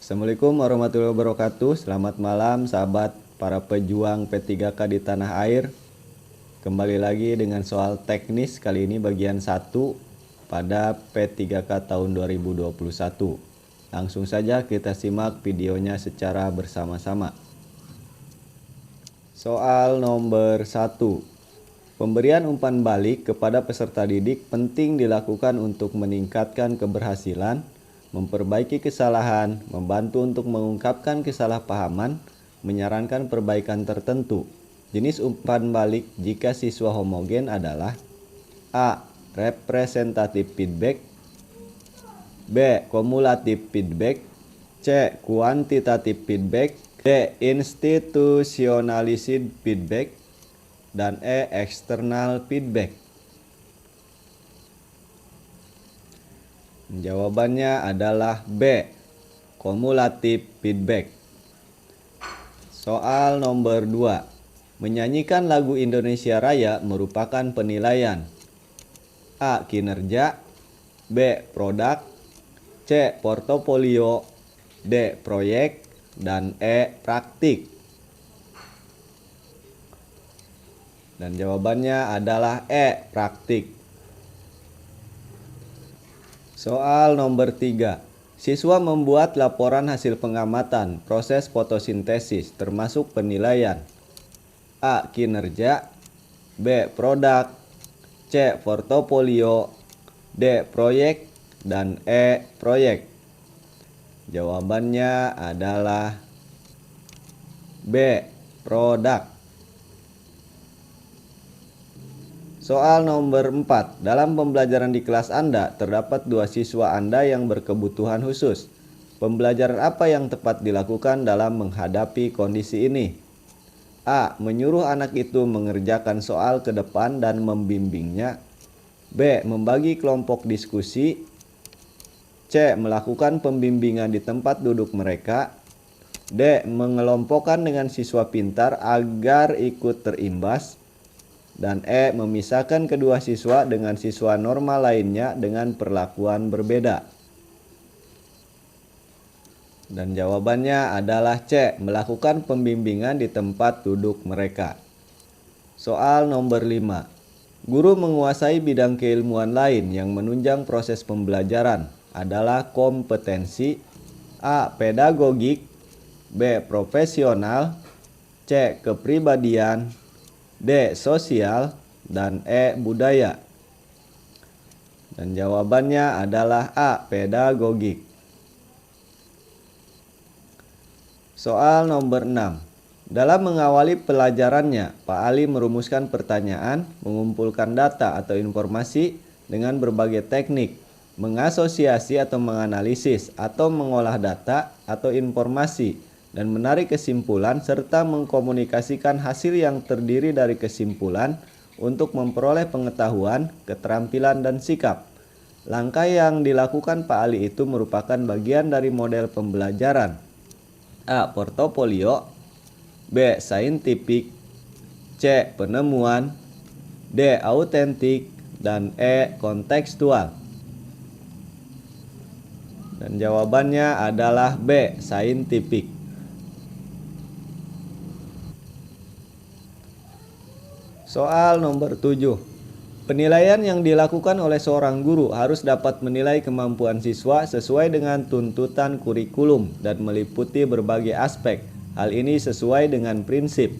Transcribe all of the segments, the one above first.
Assalamualaikum warahmatullahi wabarakatuh. Selamat malam sahabat para pejuang P3K di tanah air. Kembali lagi dengan soal teknis, kali ini bagian 1 pada P3K tahun 2021. Langsung saja kita simak videonya secara bersama-sama. Soal nomor 1. Pemberian umpan balik kepada peserta didik penting dilakukan untuk meningkatkan keberhasilan, memperbaiki kesalahan, membantu untuk mengungkapkan kesalahpahaman, menyarankan perbaikan tertentu. Jenis umpan balik jika siswa homogen adalah A. Representative feedback, B. Kumulative feedback, C. Quantitative feedback, D. Institutionalized feedback, dan E. External feedback. Jawabannya adalah B. Kumulative feedback. Soal nomor 2. Menyanyikan lagu Indonesia Raya merupakan penilaian A. Kinerja, B. Produk, C. Portofolio, D. Proyek, dan E. Praktik. Dan jawabannya adalah E. Praktik. Soal nomor 3. Siswa membuat laporan hasil pengamatan proses fotosintesis termasuk penilaian A. Kinerja, B. Produk, C. Portofolio, D. Proyek, dan E. Proyek. Jawabannya adalah B. Produk. Soal nomor 4. Dalam pembelajaran di kelas Anda, terdapat 2 siswa Anda yang berkebutuhan khusus. Pembelajaran apa yang tepat dilakukan dalam menghadapi kondisi ini? A. Menyuruh anak itu mengerjakan soal ke depan dan membimbingnya. B. Membagi kelompok diskusi. C. Melakukan pembimbingan di tempat duduk mereka. D. Mengelompokkan dengan siswa pintar agar ikut terimbas. Dan E. Memisahkan kedua siswa dengan siswa normal lainnya dengan perlakuan berbeda. Dan jawabannya adalah C. Melakukan pembimbingan di tempat duduk mereka. Soal nomor 5. Guru menguasai bidang keilmuan lain yang menunjang proses pembelajaran adalah kompetensi A. Pedagogik, B. Profesional, C. Kepribadian, D. Sosial, dan E. Budaya. Dan jawabannya adalah A. Pedagogik. Soal nomor 6. Dalam mengawali pelajarannya, Pak Ali merumuskan pertanyaan, mengumpulkan data atau informasi dengan berbagai teknik, mengasosiasi atau menganalisis atau mengolah data atau informasi, dan menarik kesimpulan serta mengkomunikasikan hasil yang terdiri dari kesimpulan untuk memperoleh pengetahuan, keterampilan, dan sikap. Langkah yang dilakukan Pak Ali itu merupakan bagian dari model pembelajaran. A. Portofolio, B. Saintifik, C. Penemuan, D. Autentik, dan E. Kontekstual. Dan jawabannya adalah B. Saintifik. Soal nomor 7. Penilaian yang dilakukan oleh seorang guru harus dapat menilai kemampuan siswa sesuai dengan tuntutan kurikulum dan meliputi berbagai aspek. Hal ini sesuai dengan prinsip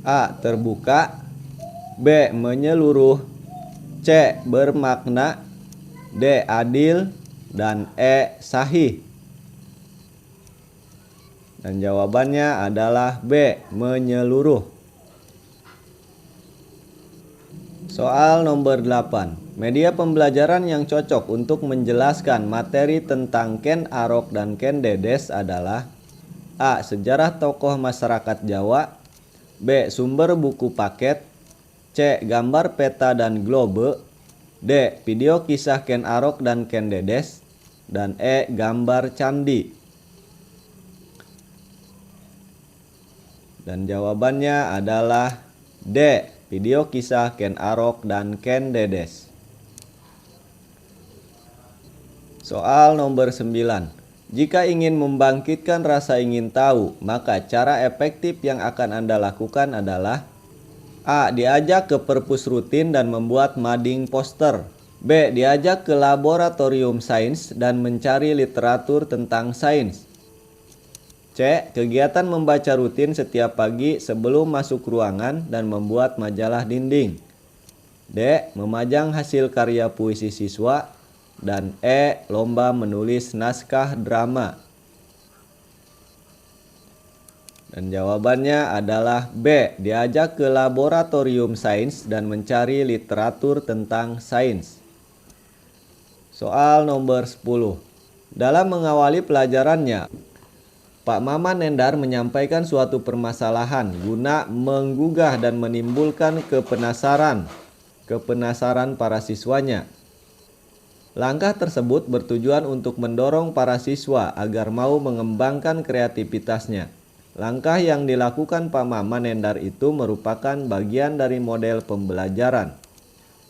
A. Terbuka, B. Menyeluruh, C. Bermakna, D. Adil, dan E. Sahih. Dan jawabannya adalah B. Menyeluruh. Soal nomor 8. Media pembelajaran yang cocok untuk menjelaskan materi tentang Ken Arok dan Ken Dedes adalah A. Sejarah tokoh masyarakat Jawa, B. Sumber buku paket, C. Gambar peta dan globe, D. Video kisah Ken Arok dan Ken Dedes, dan E. Gambar candi. Dan jawabannya adalah D. Video kisah Ken Arok dan Ken Dedes. Soal nomor 9. Jika ingin membangkitkan rasa ingin tahu, maka cara efektif yang akan Anda lakukan adalah A. Diajak ke perpus rutin dan membuat mading poster. B. Diajak ke laboratorium sains dan mencari literatur tentang sains. C. Kegiatan membaca rutin setiap pagi sebelum masuk ruangan dan membuat majalah dinding. D. Memajang hasil karya puisi siswa. Dan E. Lomba menulis naskah drama. Dan jawabannya adalah B. Diajak ke laboratorium sains dan mencari literatur tentang sains. Soal nomor 10. Dalam mengawali pelajarannya, Pak Maman Nendar menyampaikan suatu permasalahan guna menggugah dan menimbulkan kepenasaran para siswanya. Langkah tersebut bertujuan untuk mendorong para siswa agar mau mengembangkan kreativitasnya. Langkah yang dilakukan Pak Maman Nendar itu merupakan bagian dari model pembelajaran.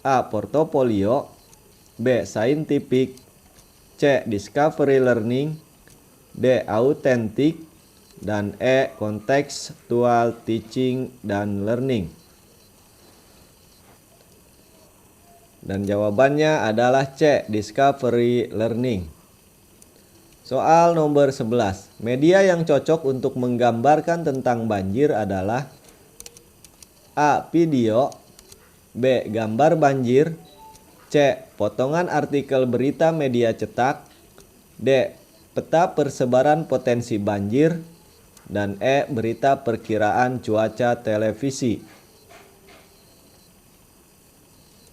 A. Portofolio. B. Scientific. C. Discovery learning. D. Authentic. Dan E. Contextual teaching dan learning. Dan jawabannya adalah C. Discovery learning. Soal nomor 11. Media yang cocok untuk menggambarkan tentang banjir adalah A. Video. B. Gambar banjir. C. Potongan artikel berita media cetak. D. Peta persebaran potensi banjir. Dan E. Berita perkiraan cuaca televisi.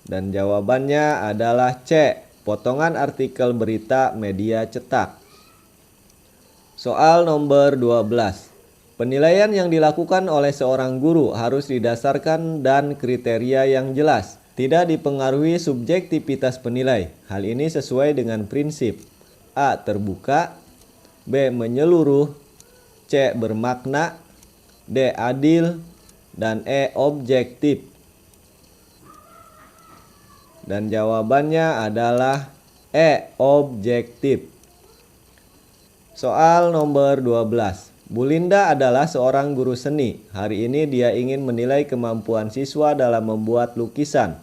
Dan jawabannya adalah C. Potongan artikel berita media cetak. Soal nomor 12. Penilaian yang dilakukan oleh seorang guru harus didasarkan dan kriteria yang jelas, tidak dipengaruhi subjektivitas penilai. Hal ini sesuai dengan prinsip A. Terbuka. B. Menyeluruh. C. Bermakna. D. Adil. Dan E. Objektif. Dan jawabannya adalah E. Objektif. Soal nomor 12. Bu Linda adalah seorang guru seni. Hari ini dia ingin menilai kemampuan siswa dalam membuat lukisan.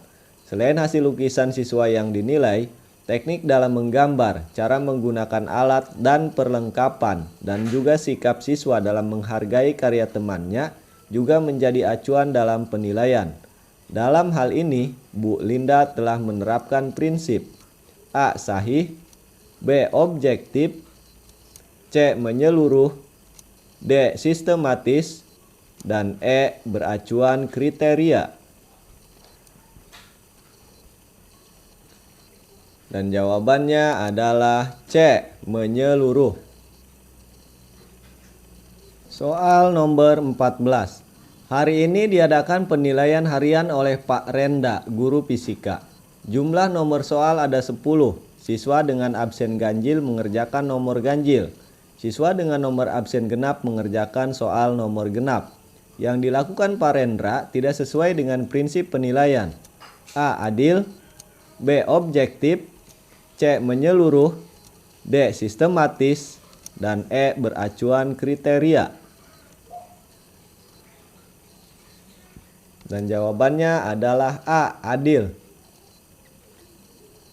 Selain hasil lukisan siswa yang dinilai, teknik dalam menggambar, cara menggunakan alat dan perlengkapan, dan juga sikap siswa dalam menghargai karya temannya juga menjadi acuan dalam penilaian. Dalam hal ini, Bu Linda telah menerapkan prinsip A. Sahih. B. Objektif. C. Menyeluruh. D. Sistematis. Dan E. Beracuan kriteria. Dan jawabannya adalah C. Menyeluruh. Soal nomor 14. Hari ini diadakan penilaian harian oleh Pak Renda, guru fisika. Jumlah nomor soal ada 10. Siswa dengan absen ganjil mengerjakan nomor ganjil. Siswa dengan nomor absen genap mengerjakan soal nomor genap. Yang dilakukan Pak Rendra tidak sesuai dengan prinsip penilaian. A. Adil. B. Objektif. C. Menyeluruh. D. Sistematis. Dan E. Beracuan kriteria. Dan jawabannya adalah A. Adil.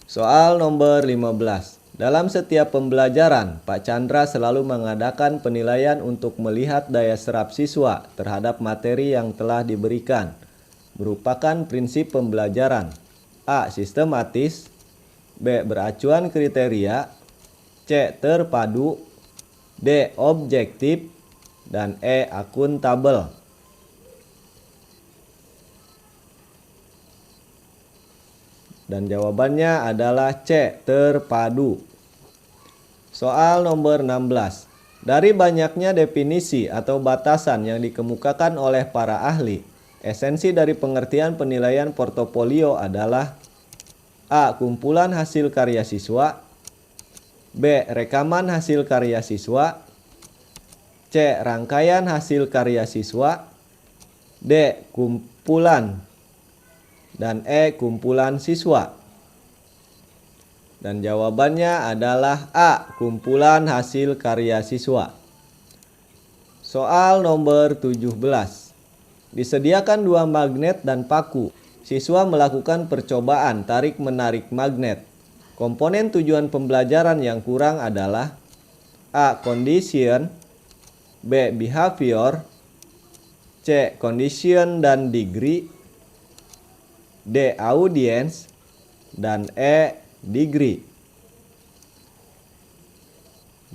Soal nomor 15. Dalam setiap pembelajaran, Pak Chandra selalu mengadakan penilaian untuk melihat daya serap siswa terhadap materi yang telah diberikan. Merupakan prinsip pembelajaran. A. Sistematis. B. Beracuan kriteria. C. Terpadu. D. Objektif. Dan E. Akuntabel. Dan jawabannya adalah C. Terpadu. Soal nomor 16. Dari banyaknya definisi atau batasan yang dikemukakan oleh para ahli, esensi dari pengertian penilaian portofolio adalah A. Kumpulan hasil karya siswa. B. Rekaman hasil karya siswa. C. Rangkaian hasil karya siswa. D. Kumpulan. Dan E. Kumpulan siswa. Dan jawabannya adalah A. Kumpulan hasil karya siswa. Soal nomor 17. Disediakan 2 magnet dan paku. Siswa melakukan percobaan tarik-menarik magnet. Komponen tujuan pembelajaran yang kurang adalah A. Condition, B. Behavior, C. Condition dan degree, D. Audience, dan E. Degree.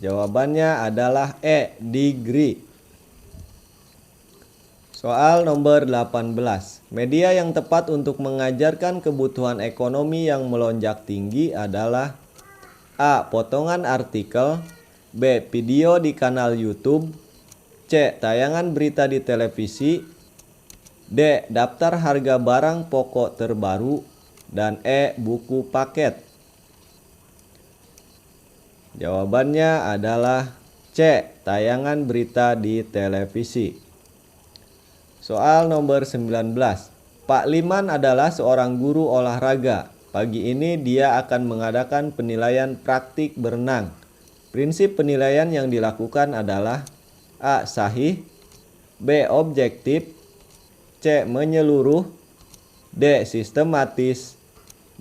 Jawabannya adalah E. Degree. Soal nomor 18. Media yang tepat untuk mengajarkan kebutuhan ekonomi yang melonjak tinggi adalah A. Potongan artikel, B. Video di kanal YouTube, C. Tayangan berita di televisi, D. Daftar harga barang pokok terbaru, dan E. Buku paket. Jawabannya adalah C. Tayangan berita di televisi. Soal nomor 19. Pak Liman adalah seorang guru olahraga. Pagi ini dia akan mengadakan penilaian praktik berenang. Prinsip penilaian yang dilakukan adalah A. Sahih, B. Objektif, C. Menyeluruh, D. Sistematis,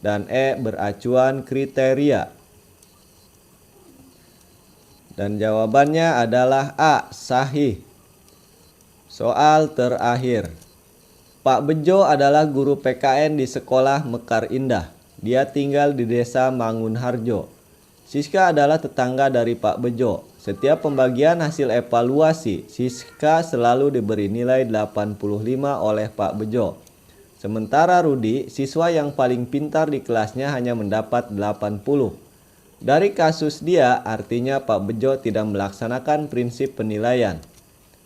dan E. Beracuan kriteria. Dan jawabannya adalah A. Sahih. Soal terakhir. Pak Bejo adalah guru PKN di sekolah Mekar Indah. Dia tinggal di desa Mangunharjo. Siska adalah tetangga dari Pak Bejo. Setiap pembagian hasil evaluasi, Siska selalu diberi nilai 85 oleh Pak Bejo. Sementara Rudi, siswa yang paling pintar di kelasnya, hanya mendapat 80. Dari kasus dia, artinya Pak Bejo tidak melaksanakan prinsip penilaian.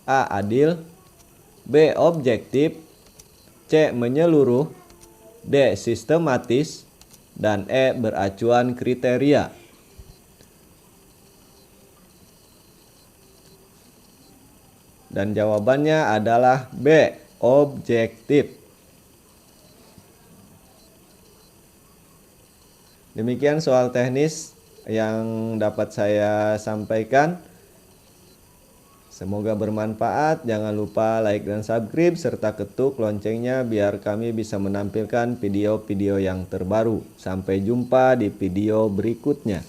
A. Adil, B. Objektif, C. Menyeluruh, D. Sistematis, dan E. Beracuan kriteria. Dan jawabannya adalah B. Objektif. Demikian soal teknis yang dapat saya sampaikan. Semoga bermanfaat. Jangan lupa like dan subscribe serta ketuk loncengnya biar kami bisa menampilkan video-video yang terbaru. Sampai jumpa di video berikutnya.